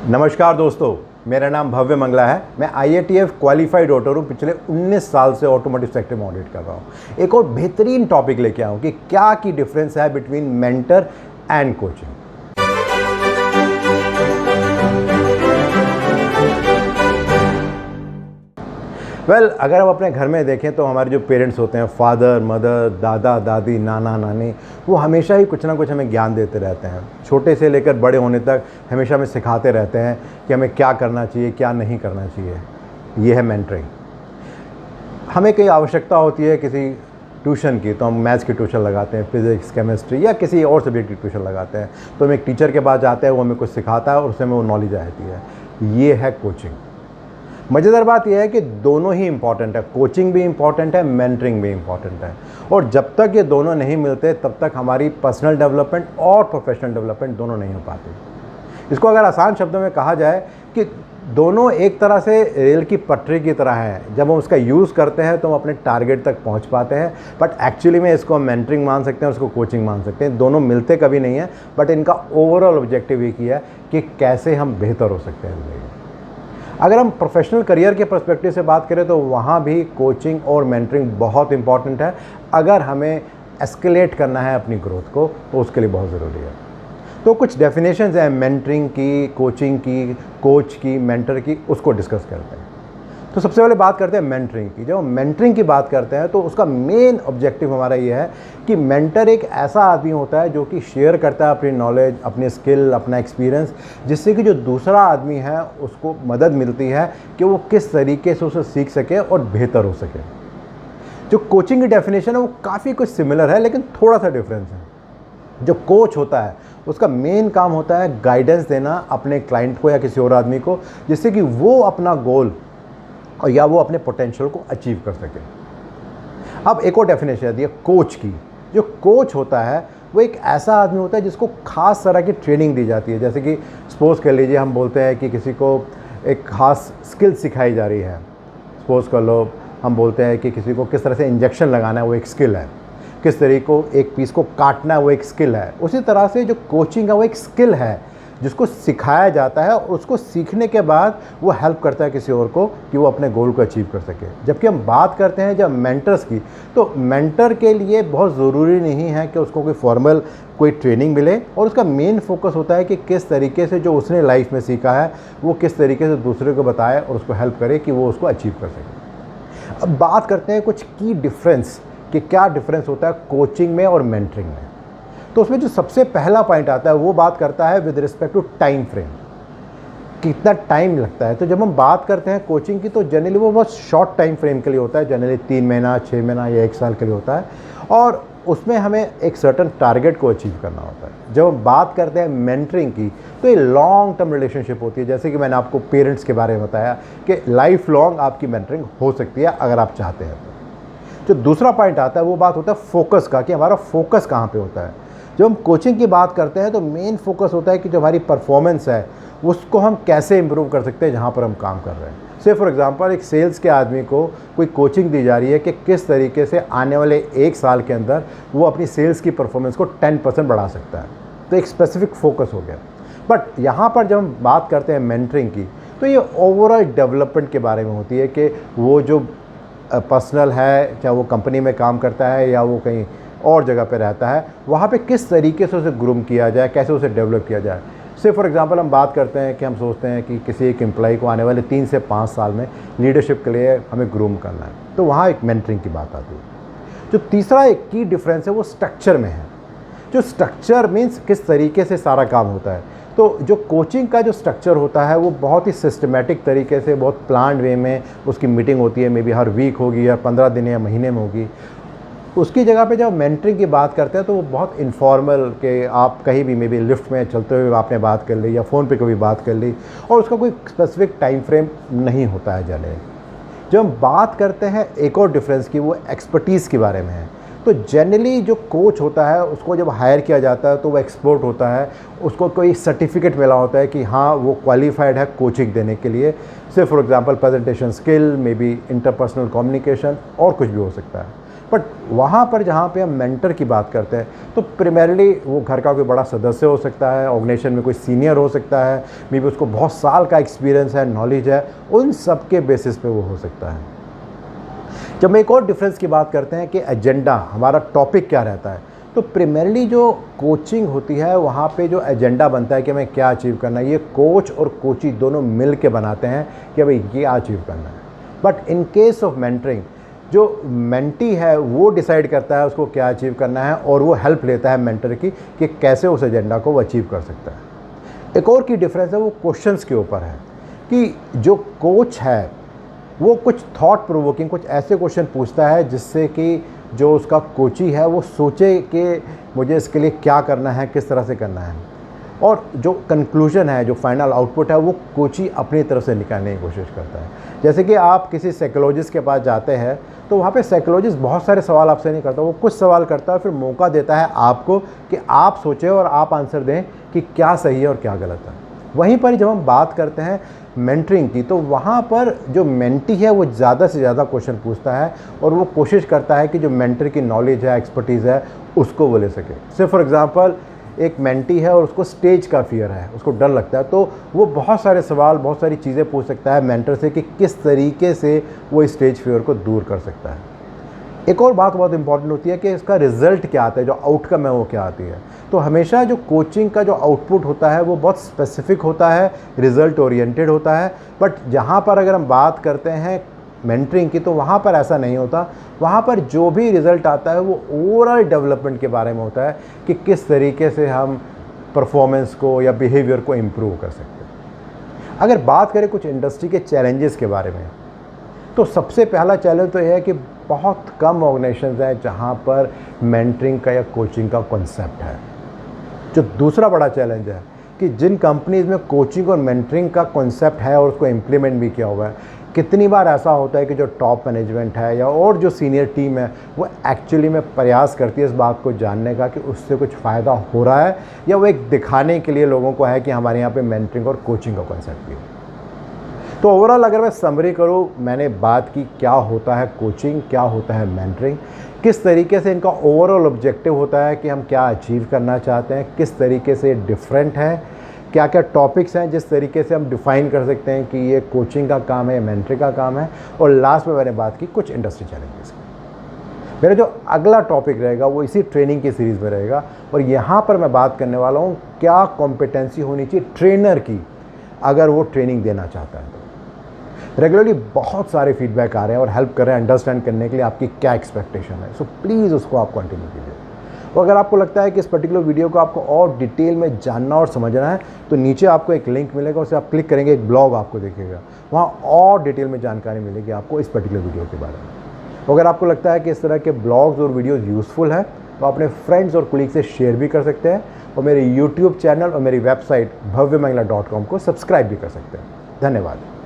नमस्कार दोस्तों, मेरा नाम भव्य मंगला है। मैं IATF क्वालिफाइड ऑटर हूँ। पिछले 19 साल से ऑटोमोटिव सेक्टर में ऑडिट कर रहा हूँ। एक और बेहतरीन टॉपिक लेके आऊँ कि क्या की डिफरेंस है बिटवीन मेंटर एंड कोचिंग। अगर हम अपने घर में देखें तो हमारे जो पेरेंट्स होते हैं, फादर मदर, दादा दादी, नाना नानी, वो हमेशा ही कुछ ना कुछ हमें ज्ञान देते रहते हैं। छोटे से लेकर बड़े होने तक हमेशा हमें सिखाते रहते हैं कि हमें क्या करना चाहिए, क्या नहीं करना चाहिए। ये है मेंटरिंग। हमें कोई आवश्यकता होती है किसी ट्यूशन की, तो हम मैथ्स की ट्यूशन लगाते हैं, फिज़िक्स, केमिस्ट्री या किसी और सब्जेक्ट की ट्यूशन लगाते हैं। तो हम एक टीचर के पास जाते हैं, वो हमें कुछ सिखाता है और उससे हमें वो नॉलेज आती है। ये है कोचिंग। मज़ेदार बात यह है कि दोनों ही इम्पॉर्टेंट है। कोचिंग भी इम्पॉर्टेंट है, मेंटरिंग भी इम्पॉर्टेंट है। और जब तक ये दोनों नहीं मिलते तब तक हमारी पर्सनल डेवलपमेंट और प्रोफेशनल डेवलपमेंट दोनों नहीं हो पाती। इसको अगर आसान शब्दों में कहा जाए कि दोनों एक तरह से रेल की पटरी की तरह हैं। जब हम उसका यूज़ करते हैं तो हम अपने टारगेट तक पहुंच पाते हैं, बट एक्चुअली में इसको हम मेंटरिंग मान सकते हैं, उसको कोचिंग मान सकते हैं। दोनों मिलते कभी नहीं हैं, बट इनका ओवरऑल ऑब्जेक्टिव एक ही है कि कैसे हम बेहतर हो सकते हैं। अगर हम प्रोफेशनल करियर के पर्सपेक्टिव से बात करें तो वहाँ भी कोचिंग और मेंटरिंग बहुत इंपॉर्टेंट है। अगर हमें एस्केलेट करना है अपनी ग्रोथ को तो उसके लिए बहुत ज़रूरी है। तो कुछ डेफिनेशंस हैं मेंटरिंग की, कोचिंग की, कोच की, मेंटर की, उसको डिस्कस करते हैं। तो सबसे पहले बात करते हैं मेंटरिंग की। जब हम मेंटरिंग की बात करते हैं तो उसका मेन ऑब्जेक्टिव हमारा ये है कि मेंटर एक ऐसा आदमी होता है जो कि शेयर करता है अपनी नॉलेज, अपनी स्किल, अपना एक्सपीरियंस, जिससे कि जो दूसरा आदमी है उसको मदद मिलती है कि वो किस तरीके से उसे सीख सके और बेहतर हो सके। जो कोचिंग की डेफिनेशन है वो काफ़ी कुछ सिमिलर है, लेकिन थोड़ा सा डिफरेंस है। जो कोच होता है उसका मेन काम होता है गाइडेंस देना अपने क्लाइंट को या किसी और आदमी को, जिससे कि वो अपना गोल और या वो अपने पोटेंशियल को अचीव कर सके। अब एक और डेफिनेशन दी है कोच की। जो कोच होता है वो एक ऐसा आदमी होता है जिसको खास तरह की ट्रेनिंग दी जाती है। जैसे कि सपोज़ कर लीजिए, हम बोलते हैं कि किसी को एक खास स्किल सिखाई जा रही है। सपोज़ कर लो, हम बोलते हैं कि किसी को किस तरह से इंजेक्शन लगाना है, वो एक स्किल है। किस तरीके को एक पीस को काटना है, वो एक स्किल है। उसी तरह से जो कोचिंग है वो एक स्किल है जिसको सिखाया जाता है, और उसको सीखने के बाद वो हेल्प करता है किसी और को कि वो अपने गोल को अचीव कर सके। जबकि हम बात करते हैं जब मेंटर्स की, तो मेंटर के लिए बहुत ज़रूरी नहीं है कि उसको कोई फॉर्मल कोई ट्रेनिंग मिले, और उसका मेन फोकस होता है कि किस तरीके से जो उसने लाइफ में सीखा है वो किस तरीके से दूसरे को बताए और उसको हेल्प करे कि वो उसको अचीव कर सके। अब बात करते हैं कुछ की डिफरेंस कि क्या डिफरेंस होता है कोचिंग में और मेंटरिंग में। तो उसमें जो सबसे पहला पॉइंट आता है वो बात करता है with respect to time frame, कितना टाइम लगता है। तो जब हम बात करते हैं कोचिंग की तो जनरली वो बहुत शॉर्ट टाइम फ्रेम के लिए होता है। जनरली 3 महीना, 6 महीना या 1 साल के लिए होता है, और उसमें हमें एक सर्टन टारगेट को अचीव करना होता है। जब हम बात करते हैं मेंटरिंग की तो ये लॉन्ग टर्म रिलेशनशिप होती है। जैसे कि मैंने आपको पेरेंट्स के बारे में बताया कि लाइफ लॉन्ग आपकी मेंटरिंग हो सकती है अगर आप चाहते हैं तो। जो दूसरा पॉइंट आता है वो बात होता है फोकस का, कि हमारा फोकस कहाँ पे होता है। जब हम कोचिंग की बात करते हैं तो मेन फोकस होता है कि जो हमारी परफॉर्मेंस है उसको हम कैसे इंप्रूव कर सकते हैं जहाँ पर हम काम कर रहे हैं। से फॉर एग्जांपल एक सेल्स के आदमी को कोई कोचिंग दी जा रही है कि किस तरीके से आने वाले 1 साल के अंदर वो अपनी सेल्स की परफॉर्मेंस को 10% बढ़ा सकता है। तो एक स्पेसिफिक फोकस हो गया। बट यहाँ पर जब हम बात करते हैं मेंटरिंग की तो ये ओवरऑल डेवलपमेंट के बारे में होती है कि वो जो पर्सनल है, चाहे वो कंपनी में काम करता है या वो कहीं और जगह पे रहता है, वहाँ पे किस तरीके से उसे ग्रूम किया जाए, कैसे उसे डेवलप किया जाए। से फॉर एग्जांपल हम बात करते हैं कि हम सोचते हैं कि किसी एक एम्प्लॉय को आने वाले 3 से 5 साल में लीडरशिप के लिए हमें ग्रूम करना है, तो वहाँ एक मेंटरिंग की बात आती है। जो तीसरा एक की डिफरेंस है वो स्ट्रक्चर में है। जो स्ट्रक्चर मीन्स किस तरीके से सारा काम होता है। तो जो कोचिंग का जो स्ट्रक्चर होता है वो बहुत ही सिस्टमेटिक तरीके से, बहुत प्लान्ड वे में उसकी मीटिंग होती है। मे बी हर वीक होगी या 15 दिन या महीने में होगी। उसकी जगह पे जब मेंटरिंग की बात करते हैं तो वो बहुत इनफॉर्मल, कि आप कहीं भी मे बी लिफ्ट में चलते हुए आपने बात कर ली या फ़ोन पे कभी बात कर ली, और उसका कोई स्पेसिफिक टाइम फ्रेम नहीं होता है जनरली। जब हम बात करते हैं एक और डिफरेंस की, वो एक्सपर्टीज़ के बारे में है। तो जनरली जो कोच होता है उसको जब हायर किया जाता है तो वो एक्सपर्ट होता है, उसको कोई सर्टिफिकेट मिला होता है कि हाँ वो क्वालिफाइड है कोचिंग देने के लिए। से for example presentation skill, may be interpersonal communication, और कुछ भी हो सकता है। बट वहाँ पर जहाँ पे हम मेंटर की बात करते हैं तो प्राइमरीली वो घर का कोई बड़ा सदस्य हो सकता है, ऑर्गेनाइजेशन में कोई सीनियर हो सकता है, मे बी उसको बहुत साल का एक्सपीरियंस है, नॉलेज है, उन सब के बेसिस पे वो हो सकता है। जब हम एक और डिफरेंस की बात करते हैं कि एजेंडा, हमारा टॉपिक क्या रहता है, तो प्राइमरीली जो कोचिंग होती है वहाँ पे जो एजेंडा बनता है कि हमें क्या अचीव करना है, ये कोच और कोची दोनों मिल के बनाते हैं कि भाई ये अचीव करना है। But in case of mentoring, जो मेंटी है वो डिसाइड करता है उसको क्या अचीव करना है और वो हेल्प लेता है मेंटर की कि कैसे उस एजेंडा को वो अचीव कर सकता है। एक और की डिफरेंस है वो क्वेश्चंस के ऊपर है कि जो कोच है वो कुछ थॉट प्रोवोकिंग, कुछ ऐसे क्वेश्चन पूछता है जिससे कि जो उसका कोची है वो सोचे कि मुझे इसके लिए क्या करना है, किस तरह से करना है, और जो कंक्लूजन है, जो फाइनल आउटपुट है, वो कोची अपनी तरफ से निकालने की कोशिश करता है। जैसे कि आप किसी साइकोलॉजिस्ट के पास जाते हैं तो वहाँ पे साइकोलॉजिस्ट बहुत सारे सवाल आपसे नहीं करता, वो कुछ सवाल करता है, फिर मौका देता है आपको कि आप सोचें और आप आंसर दें कि क्या सही है और क्या गलत है। वहीं पर जब हम बात करते हैं मेंटरिंग की, तो वहाँ पर जो मेंटी है वो ज़्यादा से ज़्यादा क्वेश्चन पूछता है और वो कोशिश करता है कि जो मेंटर की नॉलेज है, एक्सपर्टीज़ है, उसको वो ले सके। से फॉर एग्ज़ाम्पल एक मेंटी है और उसको स्टेज का फियर है, उसको डर लगता है, तो वो बहुत सारे सवाल, बहुत सारी चीज़ें पूछ सकता है मेंटर से कि किस तरीके से वो स्टेज फियर को दूर कर सकता है। एक और बात बहुत इंपॉर्टेंट होती है कि इसका रिज़ल्ट क्या आता है, जो आउटकम है वो क्या आती है। तो हमेशा जो कोचिंग का जो आउटपुट होता है वो बहुत स्पेसिफिक होता है, रिज़ल्ट ओरिएंटेड होता है। बट जहाँ पर अगर हम बात करते हैं मेंटरिंग की, तो वहाँ पर ऐसा नहीं होता। वहाँ पर जो भी रिज़ल्ट आता है वो ओवरऑल डेवलपमेंट के बारे में होता है कि किस तरीके से हम परफॉर्मेंस को या बिहेवियर को इम्प्रूव कर सकते हैं। अगर बात करें कुछ इंडस्ट्री के चैलेंजेस के बारे में, तो सबसे पहला चैलेंज तो यह है कि बहुत कम ऑर्गेनाइजेशंस हैं जहाँ पर मेंटरिंग का या कोचिंग का कॉन्सेप्ट है। जो दूसरा बड़ा चैलेंज है कि जिन कंपनीज़ में कोचिंग और मेंटरिंग का कॉन्सेप्ट है और उसको इम्प्लीमेंट भी किया हुआ है, कितनी बार ऐसा होता है कि जो टॉप मैनेजमेंट है या और जो सीनियर टीम है वो एक्चुअली में प्रयास करती है इस बात को जानने का कि उससे कुछ फ़ायदा हो रहा है, या वो एक दिखाने के लिए लोगों को है कि हमारे यहाँ पे मेंटरिंग और कोचिंग का कॉन्सेप्ट भी है। तो ओवरऑल अगर मैं समरी करूँ, मैंने बात की क्या होता है कोचिंग, क्या होता है मेंटरिंग, किस तरीके से इनका ओवरऑल ऑब्जेक्टिव होता है कि हम क्या अचीव करना चाहते हैं, किस तरीके से डिफरेंट है, क्या क्या टॉपिक्स हैं जिस तरीके से हम डिफ़ाइन कर सकते हैं कि ये कोचिंग का काम है, मेंटरिंग का काम है, और लास्ट में मैंने बात की कुछ इंडस्ट्री चैलेंजेस की। मेरा जो अगला टॉपिक रहेगा वो इसी ट्रेनिंग की सीरीज़ में रहेगा, और यहाँ पर मैं बात करने वाला हूँ क्या कॉम्पिटेंसी होनी चाहिए ट्रेनर की अगर वो ट्रेनिंग देना चाहता है। रेगुलरली बहुत सारे फीडबैक आ रहे हैं और हेल्प कर रहे हैं अंडरस्टैंड करने के लिए आपकी क्या एक्सपेक्टेशन है। सो प्लीज़ उसको आप कंटिन्यू कीजिए। और अगर आपको लगता है कि इस पर्टिकुलर वीडियो को आपको और डिटेल में जानना और समझना है, तो नीचे आपको एक लिंक मिलेगा, उसे आप क्लिक करेंगे, एक ब्लॉग आपको दिखेगा, वहाँ और डिटेल में जानकारी मिलेगी आपको इस पर्टिकुलर वीडियो के बारे में। अगर आपको लगता है कि इस तरह के ब्लॉग्स और वीडियोज़ यूज़फुल हैं, तो अपने फ्रेंड्स और कोलीग से शेयर भी कर सकते हैं, और मेरे यूट्यूब चैनल और मेरी वेबसाइट bhavyamangla.com को सब्सक्राइब भी कर सकते हैं। धन्यवाद।